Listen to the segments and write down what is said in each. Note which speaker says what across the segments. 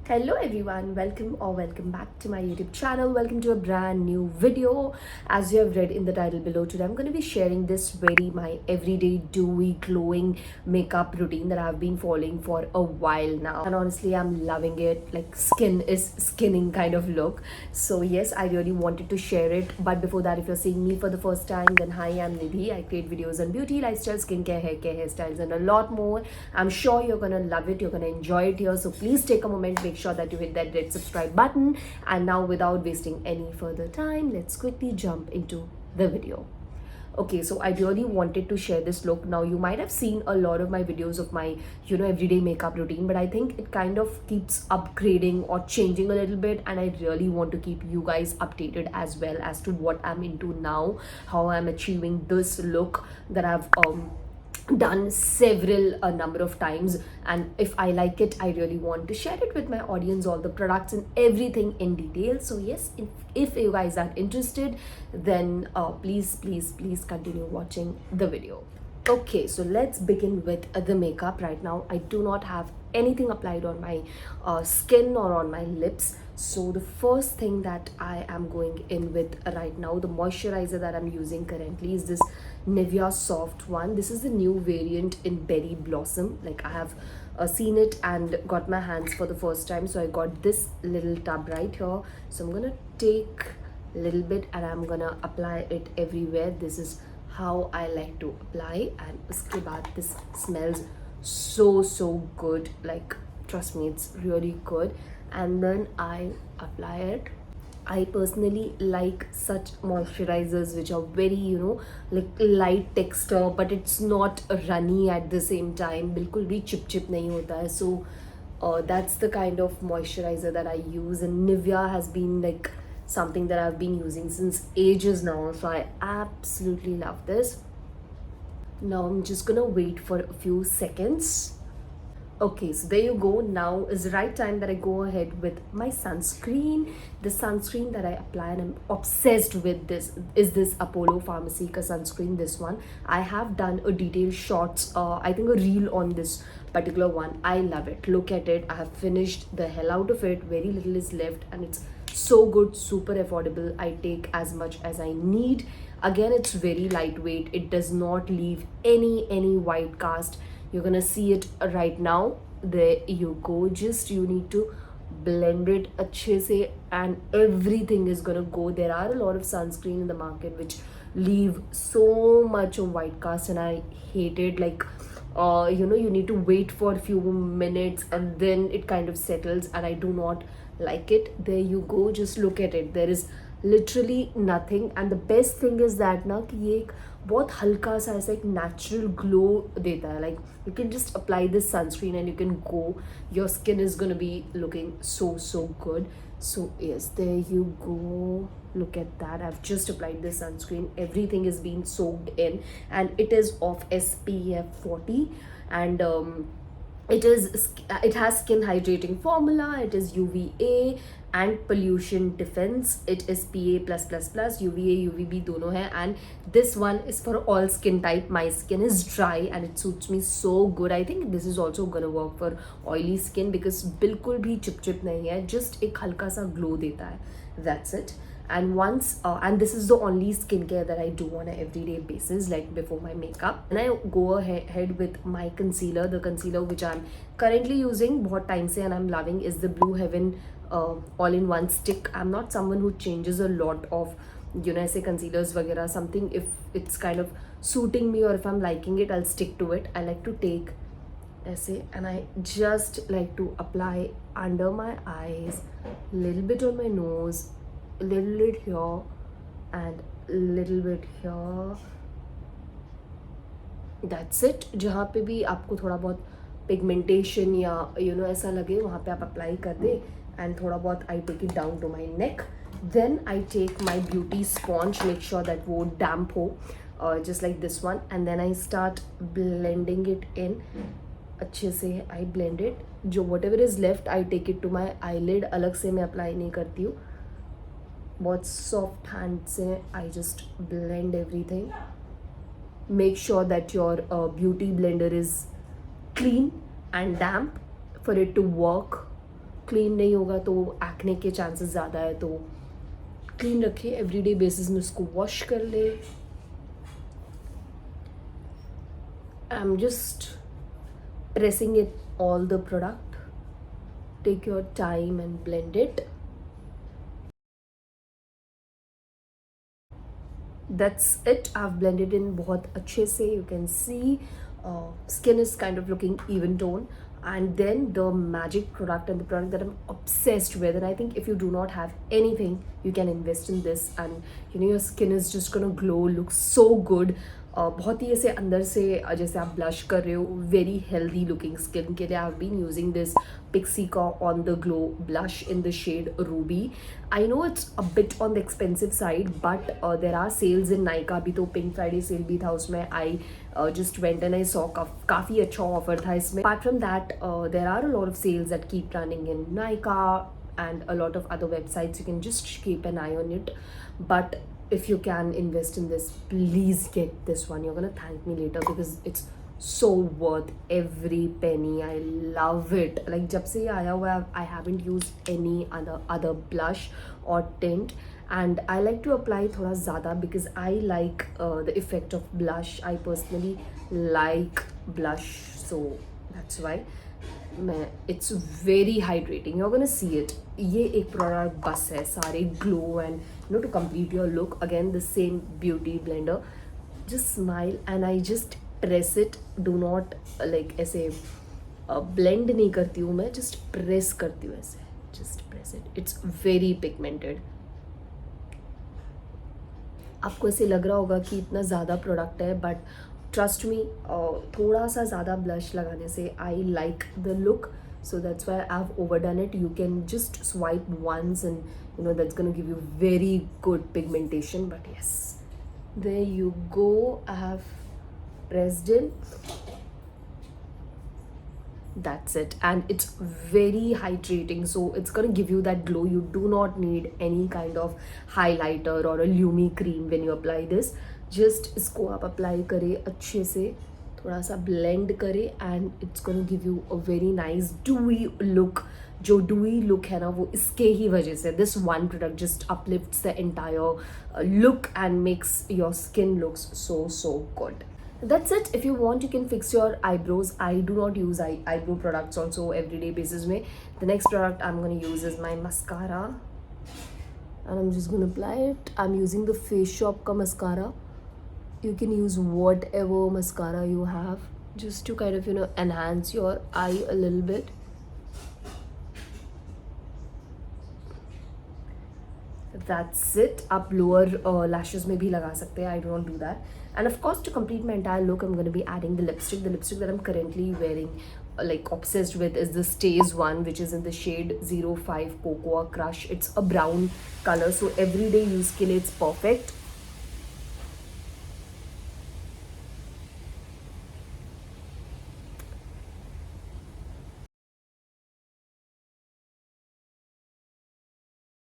Speaker 1: Hello everyone, welcome back to my YouTube channel. Welcome to a brand new video. As you have read in the title below, today I'm going to be sharing this my everyday dewy glowing makeup routine that I've been following for a while now. And honestly, I'm loving it. Like skin is skinning kind of look. So yes, I really wanted to share it. But before that, if you're seeing me for the first time, then hi, I'm Nidhi. I create videos on beauty, lifestyle, skincare, hair care, hairstyles, and a lot more. I'm sure you're gonna love it. You're gonna enjoy it here. So please take a moment, make sure that you hit that red subscribe button. And now, without wasting any further time, let's quickly jump into the video. Okay, so I really wanted to share this look. Now you might have seen a lot of my videos of my everyday makeup routine, but I think it kind of keeps upgrading or changing a little bit, and I really want to keep you guys updated as well as to what I'm into now, how I'm achieving this look that I've done several a number of times. And if I like it, I really want to share it with my audience, all the products and everything in detail. So yes, if you guys are interested, then please continue watching the video. Okay, so let's begin with the makeup. Right now I do not have anything applied on my skin or on my lips. So the first thing that I am going in with right now, the moisturizer that I'm using currently, is this Nivea soft one. This is the new variant in Berry Blossom. Like I have seen it and got my hands for the first time, so I got this little tub right here. So I'm gonna take a little bit and I'm gonna apply it everywhere. This is how I like to apply, and uske baad this smells so good. Like trust me, it's really good. And then I apply it. I personally like such moisturizers which are very like light texture, but it's not runny at the same time. बिल्कुल भी chip नहीं होता है. So that's the kind of moisturizer that I use, and Nivea has been like something that I've been using since ages now. So I absolutely love this. Now I'm just gonna wait for a few seconds. Okay, so there you go. Now is the right time that I go ahead with my sunscreen. The sunscreen that I apply, and I'm obsessed with this, is this Apollo Pharmacy ka sunscreen. This one, I have done a detailed shots, I think a reel on this particular one. I love it. Look at it. I have finished the hell out of it. Very little is left, and it's so good, super affordable. I take as much as I need. Again, it's very lightweight. It does not leave any white cast. You're gonna see it right now. There you go. Just you need to blend it अच्छे से, and everything is gonna go. There are a lot of sunscreen in the market which leave so much of white cast, and I hate it. Like you need to wait for a few minutes and then it kind of settles, and I do not like it. There you go. Just look at it. There is literally nothing, and the best thing is that ना कि ये एक बहुत हल्का सा ऐसा एक natural glow देता है. Like you can just apply this sunscreen and you can go. Your skin is gonna be looking so good. So yes, there you go. Look at that. I've just applied this sunscreen. Everything is being soaked in, and it is of SPF 40, and it has skin hydrating formula. It is UVA and pollution defense. It is PA+++, UVA UVB दोनों है, and this one is for all skin type. My skin is dry and it suits me so good. I think this is also gonna work for oily skin because बिल्कुल भी chip नहीं है, just एक हल्का सा glow देता है. That's it. And once and this is the only skincare that I do on an everyday basis, like before my makeup. And I go ahead with my concealer. The concealer which I'm currently using बहुत time से and I'm loving is the Blue Heaven all-in-one stick. I'm not someone who changes a lot of ऐसे concealers वगैरह. Something, if it's kind of suiting me or if I'm liking it, I'll stick to it. I like to take ऐसे, and I just like to apply under my eyes, little bit on my nose, a little bit here and little bit here. That's it. जहाँ पे भी आपको थोड़ा बहुत pigmentation या ऐसा लगे वहाँ पे आप अप्लाई कर दे. And थोड़ा बहुत I take it down to my neck. Then I take my beauty sponge, make sure that वो damp हो, just like this one, and then I start blending it in. अच्छे से I blend it. जो whatever is left I take it to my eyelid. अलग से मैं apply नहीं करती हूँ. बहुत सॉफ्ट हैंड से I just blend everything. Make sure that your beauty blender is clean and damp for it to work clean नहीं होगा तो एक्ने के चांसेस ज़्यादा है, तो क्लीन रखिए, एवरीडे बेसिस में उसको वॉश कर ले। I am just pressing it all the product. Take your time and blend it. That's it. I've blended in बहुत अच्छे से. You can see skin is kind of looking even tone. And then the magic product and the product that I'm obsessed with, and I think if you do not have anything, you can invest in this, and you know your skin is just gonna glow, look so good. बहुत ही ऐसे अंदर से जैसे आप blush कर रहे हो, very healthy looking skin के लिए I have been using this Pixi का on the glow blush in the shade ruby. I know it's a bit on the expensive side, but there are sales in Nykaa. अभी तो pink Friday sale भी था, उसमें आई just went and I saw काफ़ी अच्छा offer था इसमें. Apart from that, there are a lot of sales that keep running in Nykaa and a lot of other websites. You can just keep an eye on it. But if you can invest in this, please get this one. You're gonna thank me later because it's so worth every penny. I love it. Like जब से ये आया हुआ है, I haven't used any other blush or tint. And I like to apply थोड़ा ज़्यादा because I like the effect of blush. I personally like blush, so that's why it's very hydrating. You're gonna see it. ये एक product बस है सारे glow and to complete your look. Again, the same beauty blender. Just smile and I just press it. Do not like ऐसे blend नहीं करती हूँ मैं, just press करती हूँ ऐसे. Just press it. It's very pigmented. आपको ऐसे लग रहा होगा कि इतना ज़्यादा प्रोडक्ट है, बट ट्रस्ट मी, थोड़ा सा ज़्यादा ब्लश लगाने से I like the look, so that's why I've overdone it. You can just swipe once and that's gonna give you very good pigmentation. But yes, there you go. I have pressed in. That's it, and it's very hydrating, so it's gonna give you that glow. You do not need any kind of highlighter or a lumi cream when you apply this. Just इसको आप apply करें अच्छे से, थोड़ा सा blend करें, and it's gonna give you a very nice डूई look. जो डूई look है ना, वो इसके ही वजह से. This one product just uplifts the entire look and makes your skin looks so good. That's it. If you want, you can fix your eyebrows. I do not use eyebrow products also everyday basis में. The next product I'm going to use is my mascara, and I'm just going to apply it. I'm using the Face Shop ka mascara. You can use whatever mascara you have just to kind of enhance your eye a little bit. That's it. आप lower lashes में भी लगा सकते हैं. I do not do that. And of course, to complete my entire look, I'm going to be adding the lipstick. The lipstick that I'm currently wearing, like obsessed with, is the Stays one, which is in the shade 05 Cocoa Crush. It's a brown color, so everyday use के लिए it's perfect.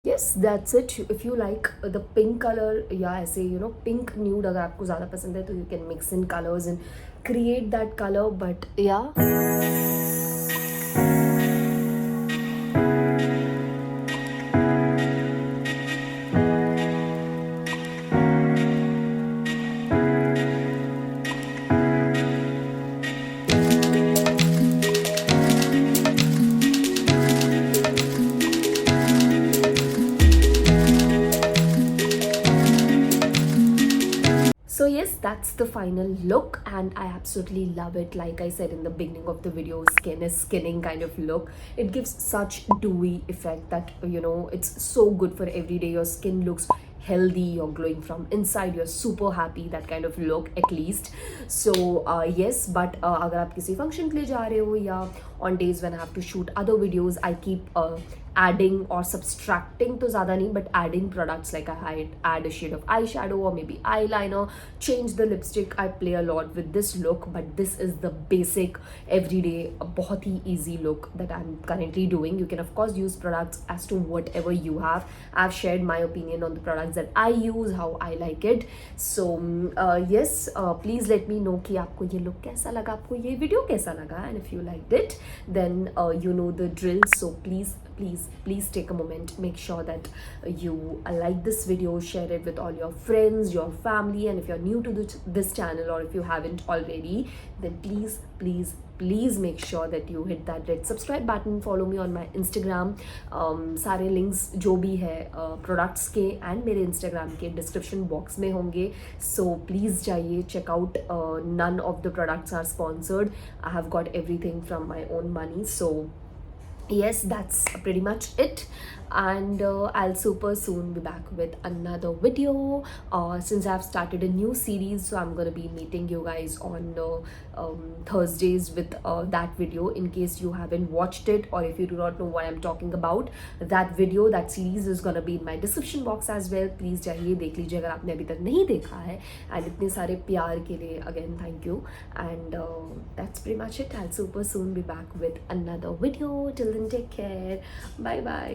Speaker 1: Yes, that's it. If you like the pink color, या ऐसे pink nude अगर आपको ज़्यादा पसंद है, तो you can mix in colors and create that color. But yeah. So yes, that's the final look, and I absolutely love it. Like I said in the beginning of the video, skin is skinning kind of look. It gives such dewy effect that it's so good for every day. Your skin looks healthy, you're glowing from inside, you're super happy, that kind of look at least. So yes, but अगर आप किसी function के लिए जा रहे हो, या on days when I have to shoot other videos, I keep adding or subtracting to ज़्यादा नहीं, but adding products like I add a shade of eyeshadow or maybe eyeliner, change the lipstick. I play a lot with this look, but this is the basic everyday बहुत ही easy look that I'm currently doing. You can of course use products as to whatever you have. I've shared my opinion on the products that I use, how I like it. So yes, please let me know कि आपको ये look कैसा लगा, आपको ये video कैसा लगा, and if you liked it, then you know the drill. So please please take a moment, make sure that you like this video, share it with all your friends, your family, and if you're new to this channel, or if you haven't already, then please make sure that you hit that red subscribe button. Follow me on my Instagram. सारे links जो भी है products के and मेरे Instagram के description box में होंगे, so please जाइए, check out. None of the products are sponsored. I have got everything from my own money, so yes, that's pretty much it. And I'll super soon be back with another video. Since I've started a new series, so I'm gonna be meeting you guys on Thursdays with that video. In case you haven't watched it, or if you do not know what I'm talking about, that video, that series is gonna be in my description box as well. Please जाइए देख लीजिए अगर आपने अभी तक नहीं देखा है. And इतने सारे प्यार के लिए again thank you. And that's pretty much it. I'll super soon be back with another video. Till then, take care. Bye bye.